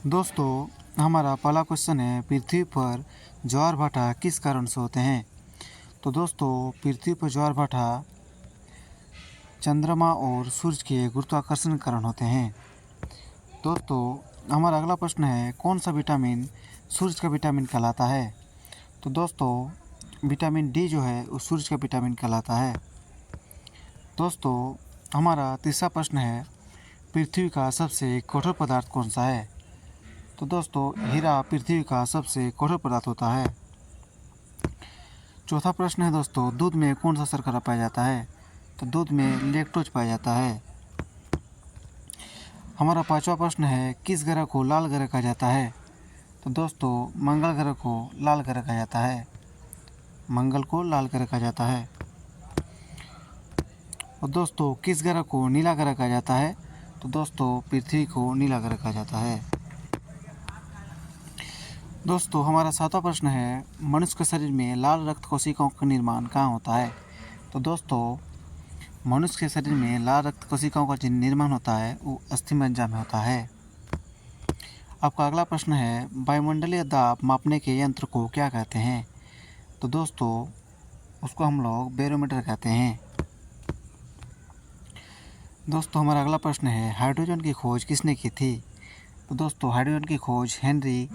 दोस्तों हमारा पहला क्वेश्चन है, पृथ्वी पर ज्वार भाटा किस कारण से होते हैं। तो दोस्तों पृथ्वी पर ज्वार भाटा चंद्रमा और सूर्य के गुरुत्वाकर्षण के कारण होते हैं। दोस्तों हमारा अगला प्रश्न है, कौन सा विटामिन सूर्य का विटामिन कहलाता है। तो दोस्तों विटामिन डी जो है वो सूर्य का विटामिन कहलाता है। दोस्तों हमारा तीसरा प्रश्न है, पृथ्वी का सबसे कठोर पदार्थ कौन सा है। तो दोस्तों हीरा पृथ्वी का सबसे कठोर पदार्थ होता है। चौथा प्रश्न है दोस्तों, दूध में कौन सा शर्करा पाया जाता है। तो दूध में लैक्टोज पाया जाता है। हमारा पांचवा प्रश्न है, किस ग्रह को लाल ग्रह कहा जाता है। तो दोस्तों मंगल ग्रह को लाल ग्रह कहा जाता है। मंगल को लाल ग्रह कहा जाता है। और दोस्तों किस ग्रह को नीला ग्रह कहा जाता है। तो दोस्तों पृथ्वी को नीला ग्रह कहा जाता है। दोस्तों हमारा सातवां प्रश्न है, मनुष्य के शरीर में लाल रक्त कोशिकाओं का निर्माण कहाँ होता है। तो दोस्तों मनुष्य के शरीर में लाल रक्त कोशिकाओं का जो निर्माण होता है वो अस्थिमज्जा में होता है। आपका अगला प्रश्न है, वायुमंडलीय दाब मापने के यंत्र को क्या कहते हैं। तो दोस्तों उसको हम लोग बैरोमीटर कहते हैं। दोस्तों हमारा अगला प्रश्न है, हाइड्रोजन की खोज किसने की थी। तो दोस्तों हाइड्रोजन की खोज हेनरी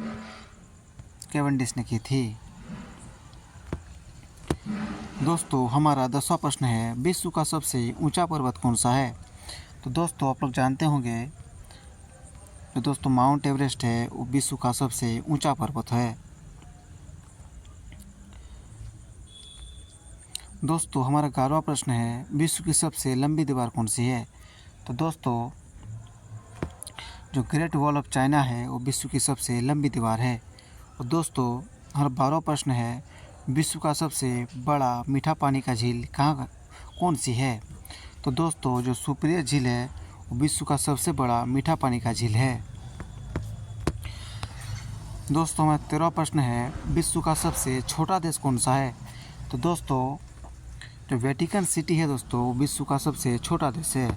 कैवेंडिश ने की थी। दोस्तों हमारा 10वां प्रश्न है, विश्व का सबसे ऊंचा पर्वत कौन सा है। तो दोस्तों आप लोग जानते होंगे जो दोस्तों माउंट एवरेस्ट है वो विश्व का सबसे ऊंचा पर्वत है। दोस्तों हमारा 11वां प्रश्न है, विश्व की सबसे लंबी दीवार कौन सी है। तो दोस्तों जो ग्रेट वॉल ऑफ चाइना है वो विश्व की सबसे लंबी दीवार है। और दोस्तों हमारा 12वां प्रश्न है, विश्व का सबसे बड़ा मीठा पानी का झील कौन सी है। तो दोस्तों जो सुपिरियर झील है वो विश्व का सबसे बड़ा मीठा पानी का झील है। दोस्तों हमारा 13वां प्रश्न है, विश्व का सबसे छोटा देश कौन सा है। तो दोस्तों जो वेटिकन सिटी है दोस्तों विश्व का सबसे छोटा देश है।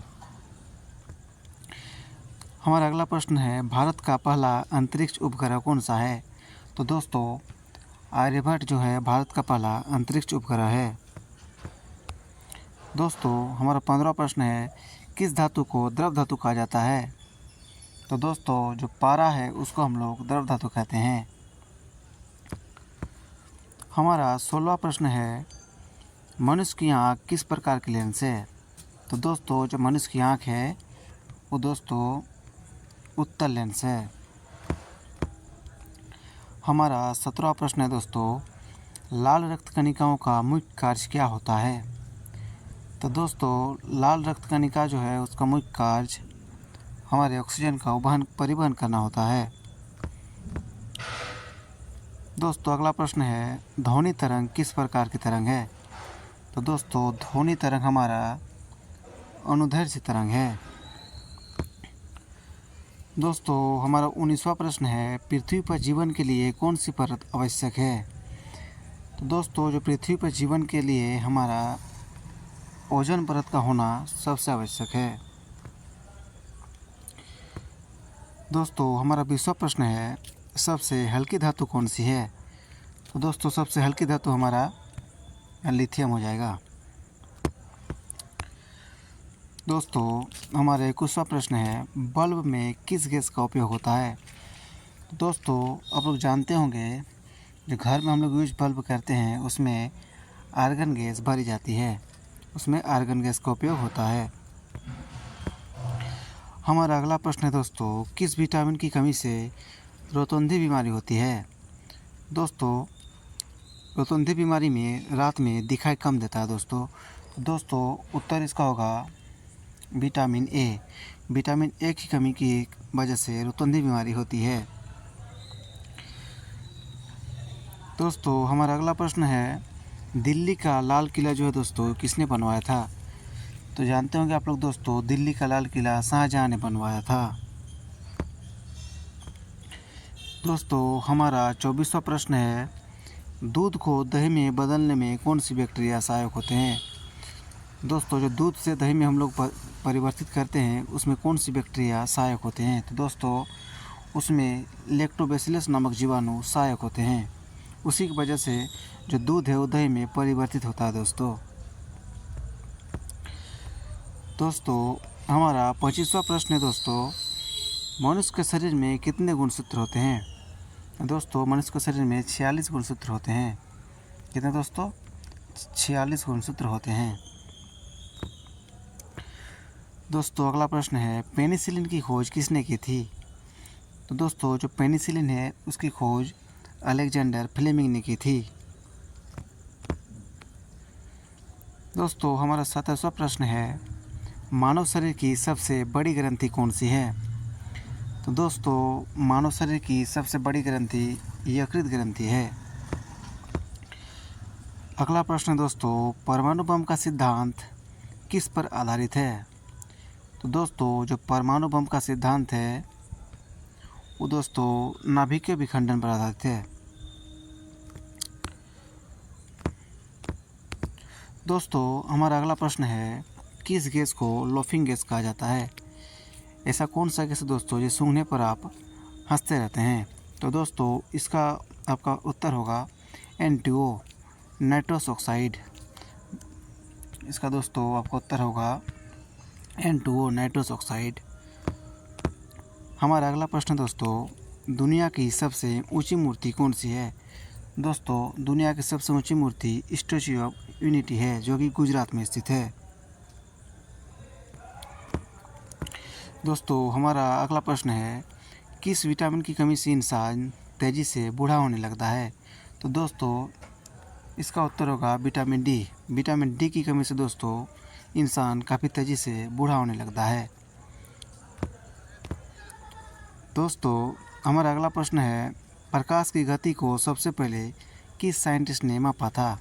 हमारा अगला प्रश्न है, भारत का पहला अंतरिक्ष उपग्रह कौन सा है। तो दोस्तों आर्यभट्ट जो है भारत का पहला अंतरिक्ष उपग्रह है। दोस्तों हमारा 15वां प्रश्न है, किस धातु को द्रव धातु कहा जाता है। तो दोस्तों जो पारा है उसको हम लोग द्रव धातु कहते हैं। हमारा 16वां प्रश्न है, मनुष्य की आँख किस प्रकार की लेंस है। तो दोस्तों जो मनुष्य की आँख है वो दोस्तों उत्तल लेंस है। हमारा 17वां प्रश्न है दोस्तों, लाल रक्त कणिकाओं का मुख्य कार्य क्या होता है। तो दोस्तों लाल रक्त कणिका जो है उसका मुख्य कार्य हमारे ऑक्सीजन का परिवहन करना होता है। दोस्तों अगला प्रश्न है, ध्वनि तरंग किस प्रकार की तरंग है। तो दोस्तों ध्वनि तरंग हमारा अनुदैर्ध्य तरंग है। दोस्तों हमारा 19वां प्रश्न है, पृथ्वी पर जीवन के लिए कौन सी परत आवश्यक है। तो दोस्तों जो पृथ्वी पर जीवन के लिए हमारा ओजोन परत का होना सबसे आवश्यक है। दोस्तों हमारा 20वां प्रश्न है, सबसे हल्की धातु कौन सी है। तो दोस्तों सबसे हल्की धातु हमारा लिथियम हो जाएगा। दोस्तों हमारा 21वां प्रश्न है, बल्ब में किस गैस का उपयोग होता है। तो दोस्तों आप लोग जानते होंगे जो घर में हम लोग यूज बल्ब करते हैं उसमें आर्गन गैस भरी जाती है, उसमें आर्गन गैस का उपयोग होता है। हमारा अगला प्रश्न है दोस्तों, किस विटामिन की कमी से रोतौंधी बीमारी होती है। दोस्तों रोतौंधी बीमारी में रात में दिखाई कम देता है दोस्तों उत्तर इसका होगा विटामिन ए। विटामिन ए की कमी की वजह से रोतौंधी बीमारी होती है। दोस्तों हमारा अगला प्रश्न है, दिल्ली का लाल किला जो है दोस्तों किसने बनवाया था। तो जानते होंगे आप लोग दोस्तों, दिल्ली का लाल किला शाहजहां ने बनवाया था। दोस्तों हमारा 24वां प्रश्न है, दूध को दही में बदलने में कौन सी बैक्टीरिया सहायक होते हैं। दोस्तों जो दूध से दही में हम लोग परिवर्तित करते हैं उसमें कौन सी बैक्टीरिया सहायक होते हैं। तो दोस्तों उसमें लैक्टोबैसिलस नामक जीवाणु सहायक होते हैं। उसी की वजह से जो दूध है वो दही में परिवर्तित होता है दोस्तों हमारा 25वां प्रश्न है मनुष्य के शरीर में कितने गुणसूत्र होते हैं? दोस्तों मनुष्य के शरीर में 46 गुणसूत्र होते हैं। कितने दोस्तों? 46 गुणसूत्र होते हैं। दोस्तों अगला प्रश्न है, पेनिसिलिन की खोज किसने की थी? तो दोस्तों जो पेनिसिलिन है उसकी खोज अलेक्जेंडर फ्लेमिंग ने की थी। दोस्तों हमारा 27वां प्रश्न है, मानव शरीर की सबसे बड़ी ग्रंथि कौन सी है? तो दोस्तों मानव शरीर की सबसे बड़ी ग्रंथि यकृत ग्रंथि है। अगला प्रश्न दोस्तों, परमाणु बम का सिद्धांत किस पर आधारित है? तो दोस्तों जो परमाणु बम का सिद्धांत है वो दोस्तों नाभिकीय विखंडन पर आधारित है। दोस्तों हमारा अगला प्रश्न है, किस गैस को लाफिंग गैस कहा जाता है? ऐसा कौन सा गैस है दोस्तों जो सूंघने पर आप हंसते रहते हैं? तो दोस्तों इसका आपका उत्तर होगा N2O नाइट्रस ऑक्साइड। इसका दोस्तों आपका उत्तर होगा N2O नाइट्रस ऑक्साइड। हमारा अगला प्रश्न दोस्तों, दुनिया की सबसे ऊंची मूर्ति कौन सी है? दोस्तों दुनिया की सबसे ऊंची मूर्ति स्टैच्यू ऑफ यूनिटी है जो कि गुजरात में स्थित है। दोस्तों हमारा अगला प्रश्न है, किस विटामिन की कमी से इंसान तेज़ी से बूढ़ा होने लगता है? तो दोस्तों इसका उत्तर होगा विटामिन डी। विटामिन डी की कमी से दोस्तों इंसान काफ़ी तेज़ी से बूढ़ा होने लगता है। दोस्तों हमारा अगला प्रश्न है, प्रकाश की गति को सबसे पहले किस साइंटिस्ट ने मापा था?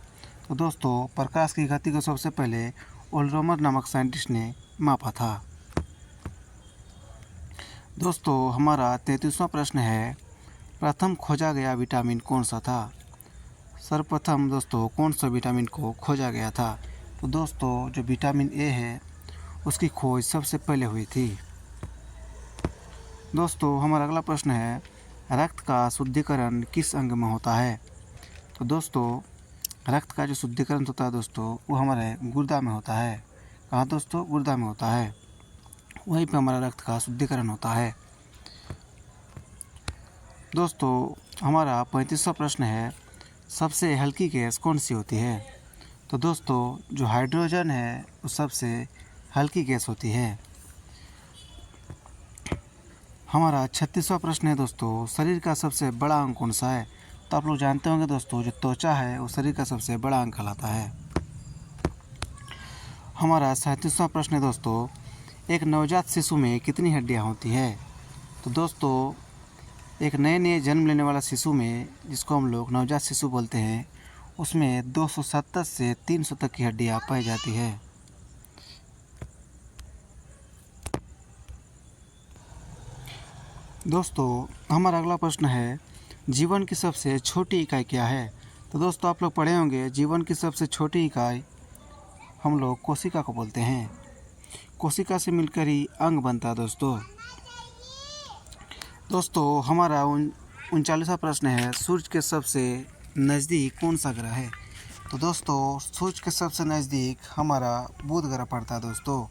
तो दोस्तों प्रकाश की गति को सबसे पहले ओल्ड्रोमर नामक साइंटिस्ट ने मापा था। दोस्तों हमारा 33वां प्रश्न है, प्रथम खोजा गया विटामिन कौन सा था? सर्वप्रथम दोस्तों कौन सा विटामिन को खोजा गया था? तो दोस्तों जो विटामिन ए है उसकी खोज सबसे पहले हुई थी। दोस्तों हमारा अगला प्रश्न है, रक्त का शुद्धिकरण किस अंग में होता है? तो दोस्तों रक्त का जो शुद्धिकरण होता है दोस्तों वो हमारे गुर्दा में होता है। कहाँ दोस्तों? गुर्दा में होता है। वहीं पे हमारा रक्त का शुद्धिकरण होता है। दोस्तों हमारा 35वां प्रश्न है, सबसे हल्की गैस कौन सी होती है? तो दोस्तों जो हाइड्रोजन है वो सबसे हल्की गैस होती है। हमारा 36वां प्रश्न है दोस्तों, शरीर का सबसे बड़ा अंग कौन सा है? तो आप लोग जानते होंगे दोस्तों जो त्वचा है वो शरीर का सबसे बड़ा अंग कहलाता है। हमारा 37वां प्रश्न है दोस्तों, एक नवजात शिशु में कितनी हड्डियां होती है? तो दोस्तों एक नए जन्म लेने वाला शिशु में, जिसको हम लोग नवजात शिशु बोलते हैं, उसमें 270 से 300 तक की हड्डियां पाई जाती है। दोस्तों हमारा अगला प्रश्न है, जीवन की सबसे छोटी इकाई क्या है? तो दोस्तों आप लोग पढ़े होंगे जीवन की सबसे छोटी इकाई हम लोग कोशिका को बोलते हैं। कोशिका से मिलकर ही अंग बनता है दोस्तों हमारा 39वां प्रश्न है, सूर्य के सबसे नज़दीक कौन सा ग्रह है? तो दोस्तों सूर्य के सबसे नज़दीक हमारा बुध ग्रह पड़ता है दोस्तों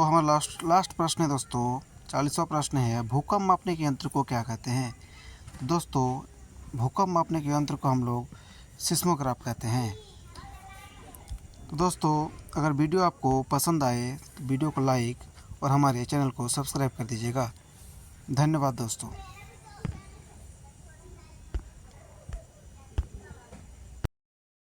हमारा लास्ट प्रश्न है दोस्तों 40वां प्रश्न है, भूकंप मापने के यंत्र को क्या कहते हैं? दोस्तों भूकंप मापने के यंत्र को हम लोग सिस्मोग्राफ कहते हैं। तो दोस्तों अगर वीडियो आपको पसंद आए तो वीडियो को लाइक और हमारे चैनल को सब्सक्राइब कर दीजिएगा। धन्यवाद दोस्तों।